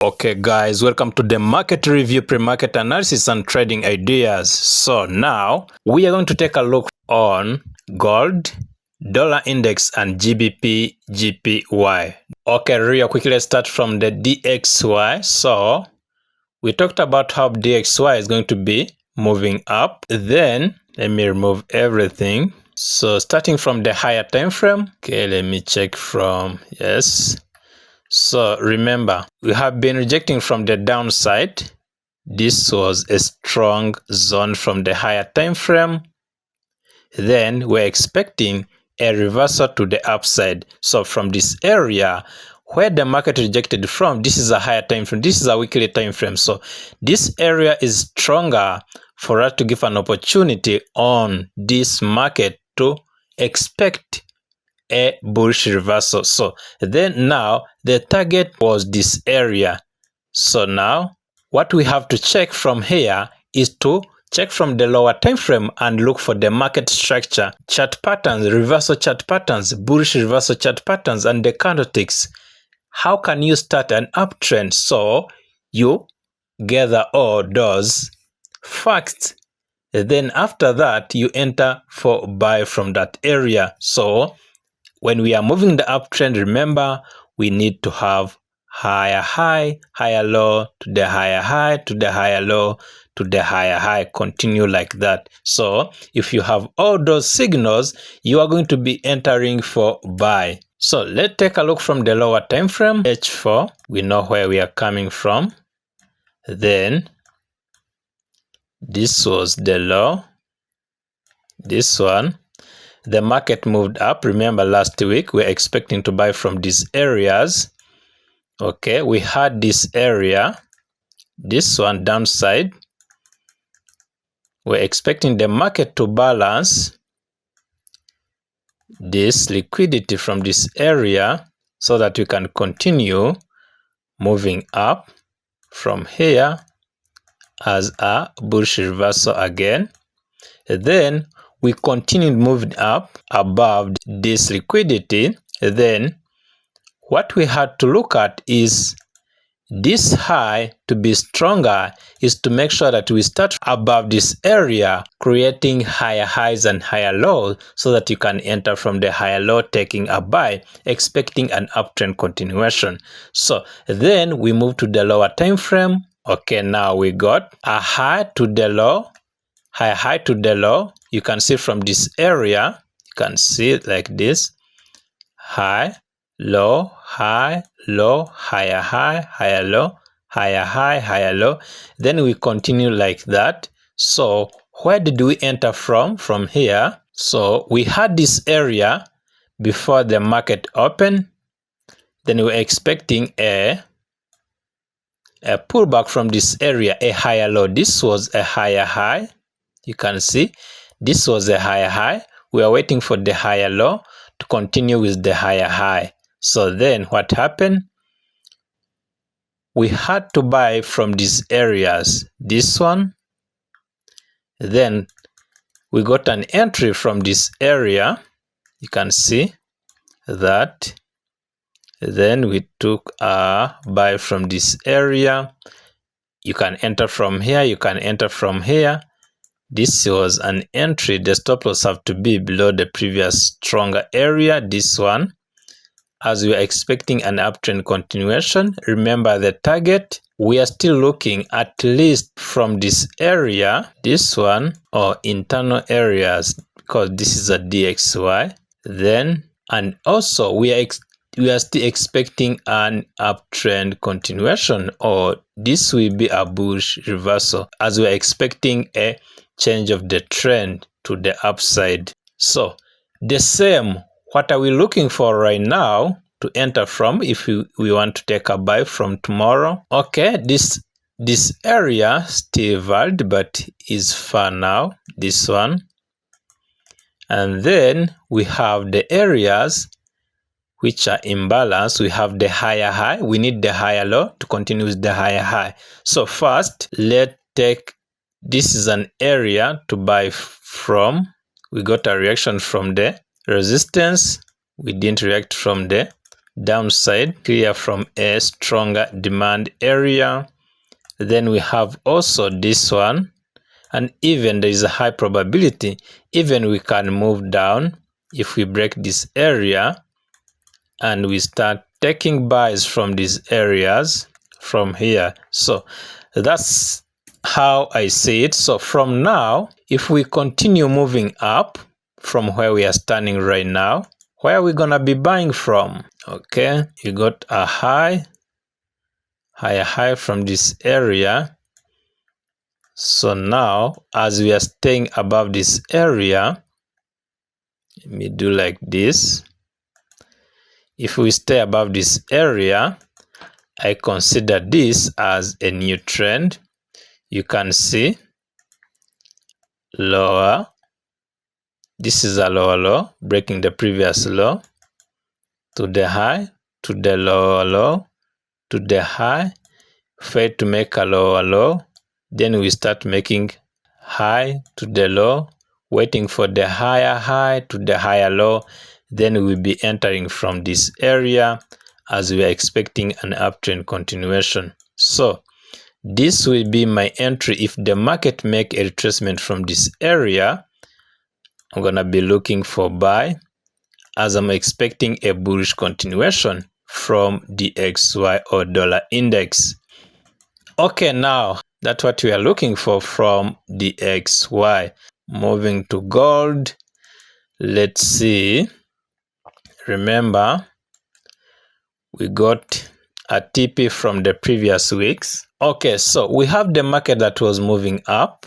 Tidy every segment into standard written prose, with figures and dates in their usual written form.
Okay guys, welcome to the market review, pre-market analysis and trading ideas. So now we are going to take a look on gold, dollar index and GBPJPY. Okay, real quickly, let's start from the DXY. So we talked about how DXY is going to be moving up. Then let me remove everything. So starting from the higher time frame. Okay, let me check from yes. So remember, we have been rejecting from the downside. This was a strong zone from the higher time frame. Then we're expecting a reversal to the upside. So from this area where the market rejected from, this is a higher time frame. This is a weekly time frame. So this area is stronger for us to give an opportunity on this market to expect a bullish reversal. So then now the target was this area. So now what we have to check from here is to check from the lower time frame and look for the market structure, chart patterns, reversal chart patterns, bullish reversal chart patterns, and the candlesticks. How can you start an uptrend? So you gather all those facts. Then after that you enter for buy from that area. So when we are moving the uptrend, remember, we need to have higher high, higher low, to the higher high, to the higher low, to the higher high, continue like that. So if you have all those signals, you are going to be entering for buy. So let's take a look from the lower time frame. H4, we know where we are coming from. Then this was the low, this one. The market moved up. Remember last week we were expecting to buy from these areas. Okay, we had this area, this one downside. We're expecting the market to balance this liquidity from this area so that we can continue moving up from here as a bullish reversal again. Then we continued moving up above this liquidity. Then what we had to look at is this high to be stronger is to make sure that we start above this area, creating higher highs and higher lows so that you can enter from the higher low, taking a buy, expecting an uptrend continuation. So then we move to the lower time frame. Okay, now we got a high to the low, high to the low. You can see from this area, you can see it like this: high, low, high, low, higher high, higher low, higher high, higher low. Then we continue like that. So where did we enter from? From here. So we had this area before the market opened. Then we were expecting a pullback from this area, a higher low. This was a higher high. You can see this was a higher high. We are waiting for the higher low to continue with the higher high. So then what happened? We had to buy from these areas. This one. Then we got an entry from this area. You can see that. Then we took a buy from this area. You can enter from here. You can enter from here. This was an entry. The stop loss have to be below the previous stronger area, this one. As we are expecting an uptrend continuation, remember the target. We are still looking at least from this area, this one, or internal areas, because this is a DXY. Then, and also we are still expecting an uptrend continuation, or this will be a bullish reversal, as we are expecting a change of the trend to the upside. So the same, what are we looking for right now to enter from if we want to take a buy from tomorrow? Okay, this area still valid but is far now, this one. And then we have the areas which are imbalanced. We have the higher high. We need the higher low to continue with the higher high. So first, let's take, this is an area to buy from. We got a reaction from the resistance. We didn't react from the downside clear from a stronger demand area. Then we have also this one, and even there is a high probability even we can move down if we break this area and we start taking buys from these areas from here. So that's how I see it. So from now, if we continue moving up from where we are standing right now, where are we gonna be buying from? Okay, you got a higher high from this area. So now, as we are staying above this area, let me do like this. If we stay above this area, I consider this as a new trend. You can see lower. This is a lower low, breaking the previous low to the high, to the lower low, to the high, failed to make a lower low. Then we start making high to the low, waiting for the higher high to the higher low. Then we'll be entering from this area as we are expecting an uptrend continuation. So this will be my entry. If the market make a retracement from this area, I'm gonna be looking for buy as I'm expecting a bullish continuation from DXY or dollar index. Okay, now that's what we are looking for from DXY. Moving to gold, let's see. Remember, we got a TP from the previous weeks. Okay, so we have the market that was moving up.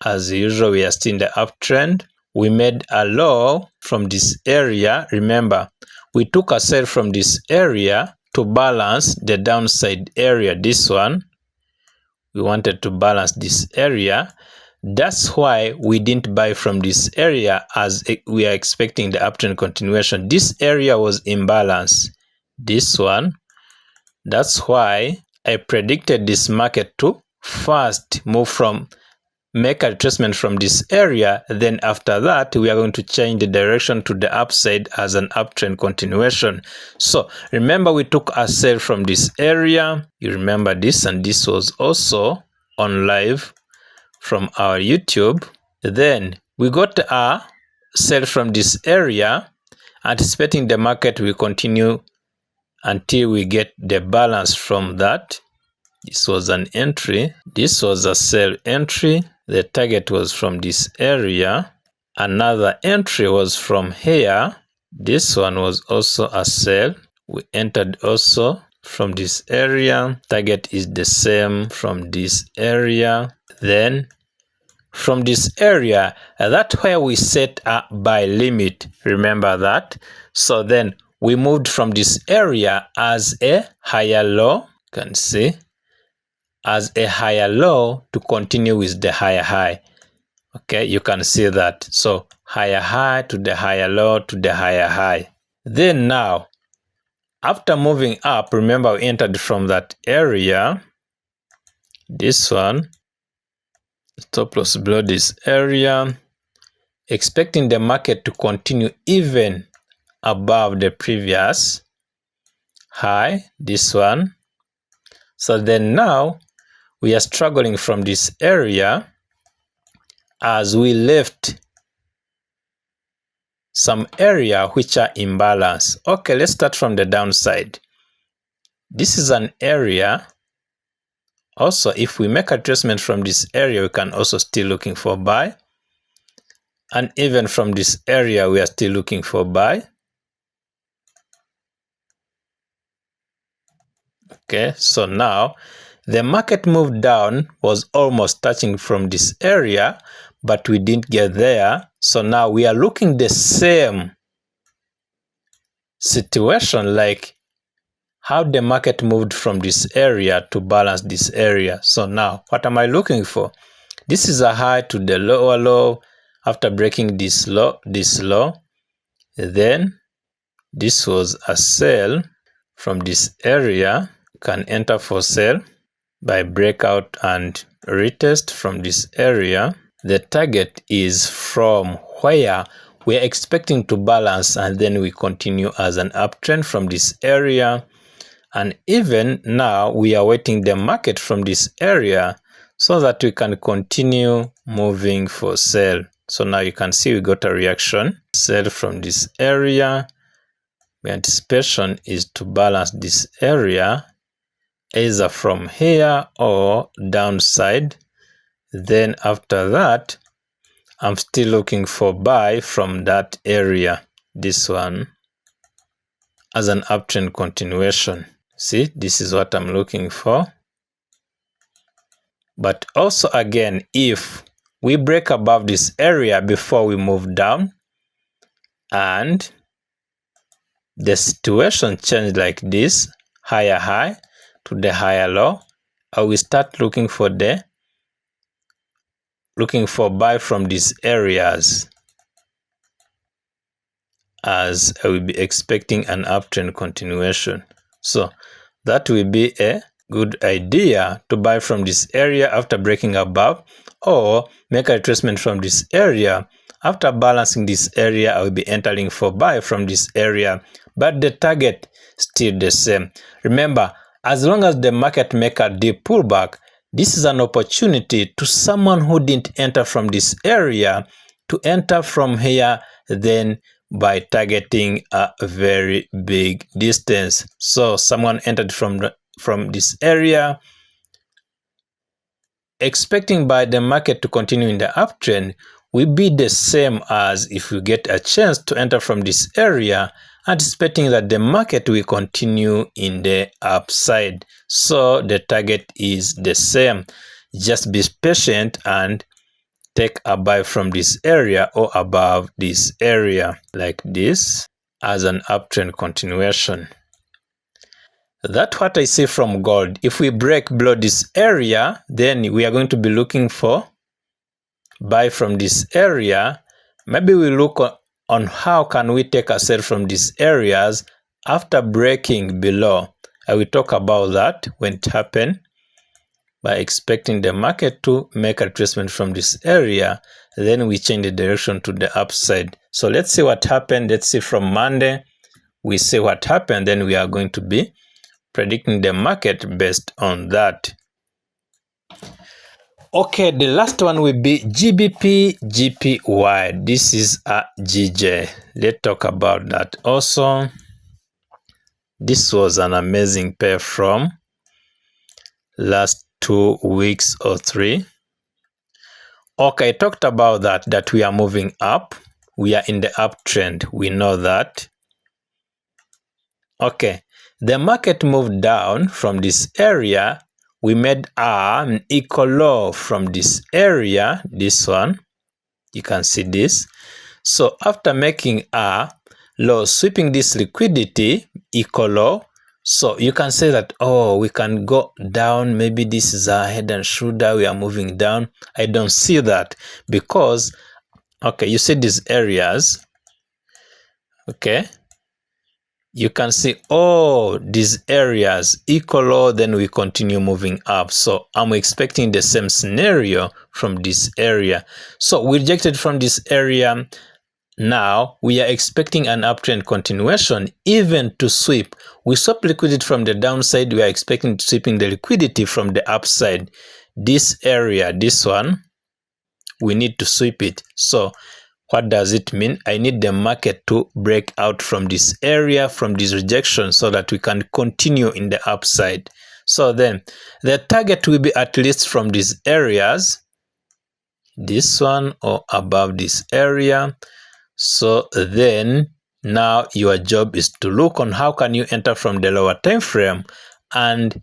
As usual, we are still in the uptrend. We made a low from this area. Remember, we took a sell from this area to balance the downside area, this one. We wanted to balance this area. That's why we didn't buy from this area, as we are expecting the uptrend continuation. This area was imbalance, this one. That's why I predicted this market to first make a retracement from this area. Then after that, we are going to change the direction to the upside as an uptrend continuation. So remember, we took a sell from this area. You remember this, and this was also on live from our YouTube. Then we got a sell from this area, anticipating the market will continue until we get the balance from that. This was an entry. This was a sell entry. The target was from this area. Another entry was from here. This one was also a sell. We entered also from this area. Target is the same from this area. Then from this area, that's where we set a buy limit. Remember that? So then we moved from this area as a higher low. You can see, as a higher low to continue with the higher high. Okay, you can see that. So higher high to the higher low to the higher high. Then now, after moving up, remember we entered from that area. This one, stop loss below this area, expecting the market to continue even above the previous high, this one. So then now we are struggling from this area as we left some area which are imbalance. Okay, let's start from the downside. This is an area. Also, if we make a retracement from this area, we can also still looking for buy. And even from this area, we are still looking for buy. Okay, so now the market move down was almost touching from this area, but we didn't get there. So now we are looking the same situation, like how the market moved from this area to balance this area. So now what am I looking for? This is a high to the lower low after breaking this low, then this was a sell from this area. You can enter for sell by breakout and retest from this area. The target is from where we are expecting to balance, and then we continue as an uptrend from this area. And even now we are waiting the market from this area so that we can continue moving for sell. So now you can see we got a reaction, sell from this area. The anticipation is to balance this area either from here or downside. Then after that, I'm still looking for buy from that area, this one, as an uptrend continuation. See, this is what I'm looking for. But also again, if we break above this area before we move down and the situation changed like this, higher high to the higher low, I will start looking for buy from these areas, as I will be expecting an uptrend continuation. So that will be a good idea to buy from this area after breaking above, or make a retracement from this area. After balancing this area, I will be entering for buy from this area, but the target still the same. Remember, as long as the market make a deep pullback, this is an opportunity to someone who didn't enter from this area to enter from here, then by targeting a very big distance. So someone entered from this area, expecting by the market to continue in the uptrend, will be the same as if we get a chance to enter from this area, anticipating that the market will continue in the upside. So the target is the same. Just be patient and take a buy from this area or above this area like this as an uptrend continuation. That's what I see from gold. If we break below this area, then we are going to be looking for buy from this area. Maybe we look on how can we take a sell from these areas after breaking below. I will talk about that when it happens, by expecting the market to make a retracement from this area, then we change the direction to the upside. So let's see what happened. Let's see from Monday. We see what happened, then we are going to be predicting the market based on that. Okay, the last one will be GBPJPY. This is a GJ. Let's talk about that also. This was an amazing pair from last 2 weeks or 3. Okay, I talked about that we are moving up. We are in the uptrend. We know that. Okay, the market moved down from this area. We made an equal low from this area, this one. You can see this. So after making a low, sweeping this liquidity, equal low, so you can say that, oh, we can go down. Maybe this is a head and shoulder. We are moving down. I don't see that because, okay, you see these areas. Okay. You can see all these areas equal low, then we continue moving up. So I'm expecting the same scenario from this area. So we rejected from this area. Now we are expecting an uptrend continuation, even to sweep. We swept liquidity from the downside. We are expecting sweeping the liquidity from the upside. This area, this one, we need to sweep it. So what does it mean? I need the market to break out from this area, from this rejection, so that we can continue in the upside. So then the target will be at least from these areas, this one or above this area. So then now your job is to look on how can you enter from the lower time frame and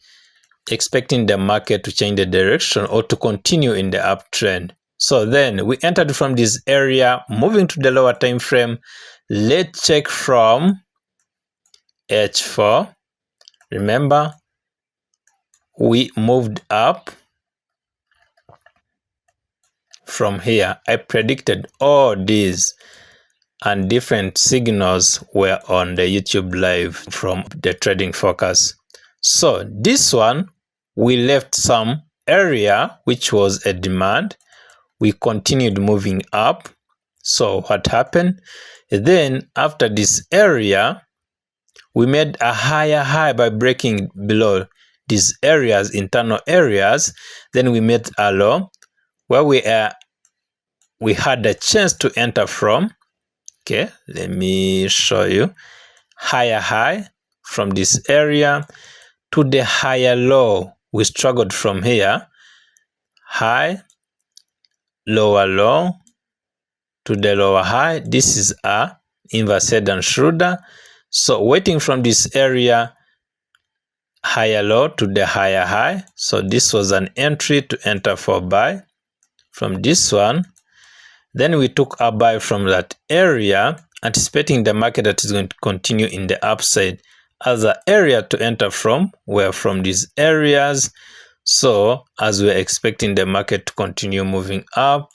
expecting the market to change the direction or to continue in the uptrend. So then we entered from this area, moving to the lower time frame. Let's check from H4. Remember, we moved up from here. I predicted all these and different signals were on the YouTube live from the trading focus. So this one, we left some area which was a demand. We continued moving up. So what happened? Then after this area, we made a higher high by breaking below these areas, internal areas. Then we made a low where we had a chance to enter from. Okay, let me show you. Higher high from this area to the higher low. We struggled from here. High, lower low to the lower high. This is a inverse head and shoulder. So waiting from this area, higher low to the higher high. So this was an entry to enter for buy from this one. Then we took a buy from that area, anticipating the market that is going to continue in the upside. As an area to enter from were from these areas. So as we're expecting the market to continue moving up,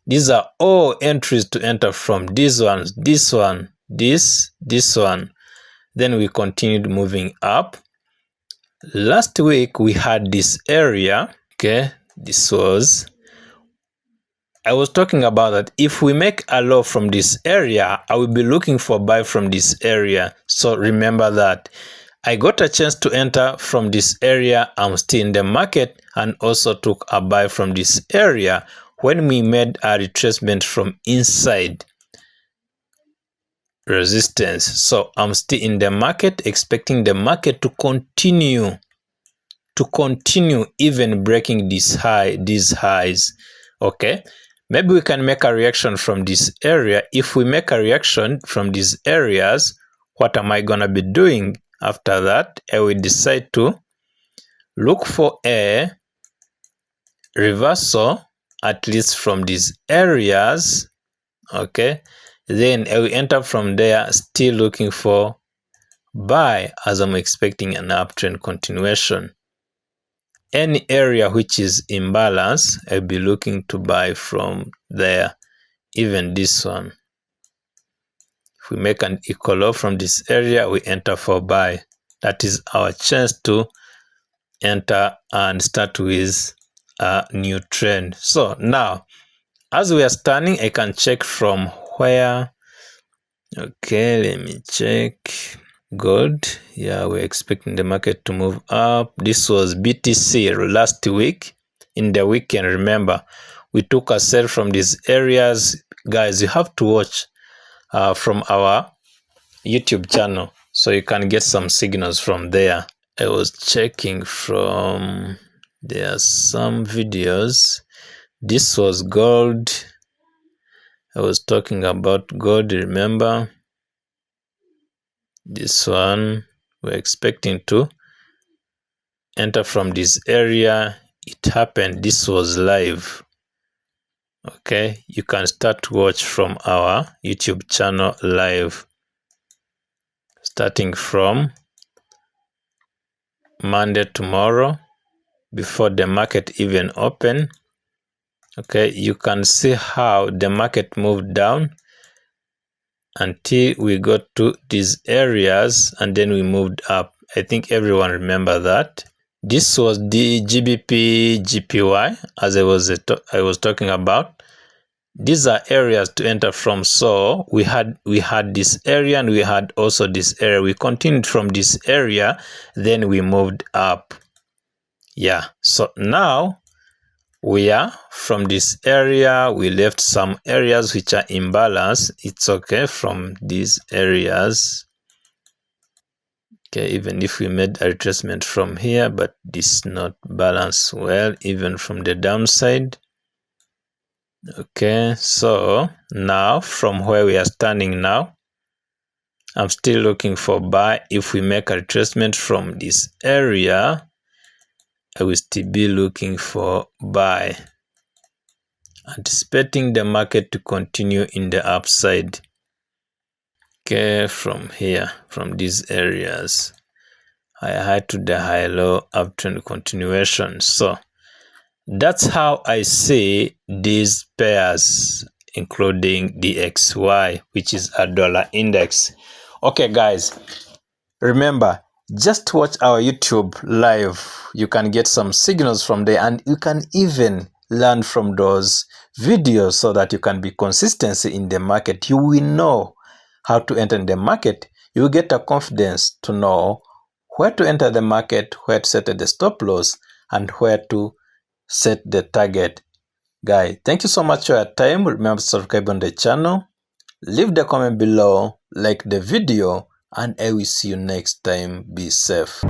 these are all entries to enter from. These ones, this one, this one. Then we continued moving up. Last week we had this area. Okay, I was talking about that if we make a low from this area, I will be looking for buy from this area. So remember that. I got a chance to enter from this area. I'm still in the market and also took a buy from this area when we made a retracement from inside resistance. So I'm still in the market, expecting the market to continue even breaking these highs. Okay, maybe we can make a reaction from this area. If we make a reaction from these areas, what am I gonna be doing after that? I will decide to look for a reversal at least from these areas. Okay, then I will enter from there, still looking for buy as I'm expecting an uptrend continuation. Any area which is imbalance, I'll be looking to buy from there. Even this one, if we make an equal low from this area, we enter for buy. That is our chance to enter and start with a new trend. So now, as we are standing, I can check from where. Okay, let me check. Gold, yeah, we're expecting the market to move up. This was BTC last week in the weekend. Remember, we took a sell from these areas. Guys, you have to watch from our YouTube channel so you can get some signals from there. I was checking from, there are some videos. This was gold. I was talking about gold, remember? This one, we're expecting to enter from this area. It happened. This was live. Okay, you can start to watch from our YouTube channel live, starting from Monday tomorrow before the market even open. Okay, you can see how the market moved down until we got to these areas and then we moved up. I think everyone remember that. This was the GBPJPY as I was talking about. These are areas to enter from. So we had this area and we had also this area. We continued from this area, then we moved up. Yeah, so now we are from this area. We left some areas which are imbalanced. It's okay from these areas. Okay, even if we made a retracement from here, but this is not balanced well, even from the downside. Okay, so now from where we are standing now, I'm still looking for buy. If we make a retracement from this area, I will still be looking for buy, anticipating the market to continue in the upside. Okay, from here, from these areas, high high to the high low, uptrend continuation. So that's how I see these pairs, including DXY, which is a dollar index. Okay, guys, remember, just watch our YouTube live. You can get some signals from there and you can even learn from those videos so that you can be consistency in the market. You will know how to enter in the market. You will get a confidence to know where to enter the market, where to set the stop loss, and where to set the target. Guys, thank you so much for your time. Remember to subscribe on the channel, leave the comment below, like the video, and I will see you next time. Be safe.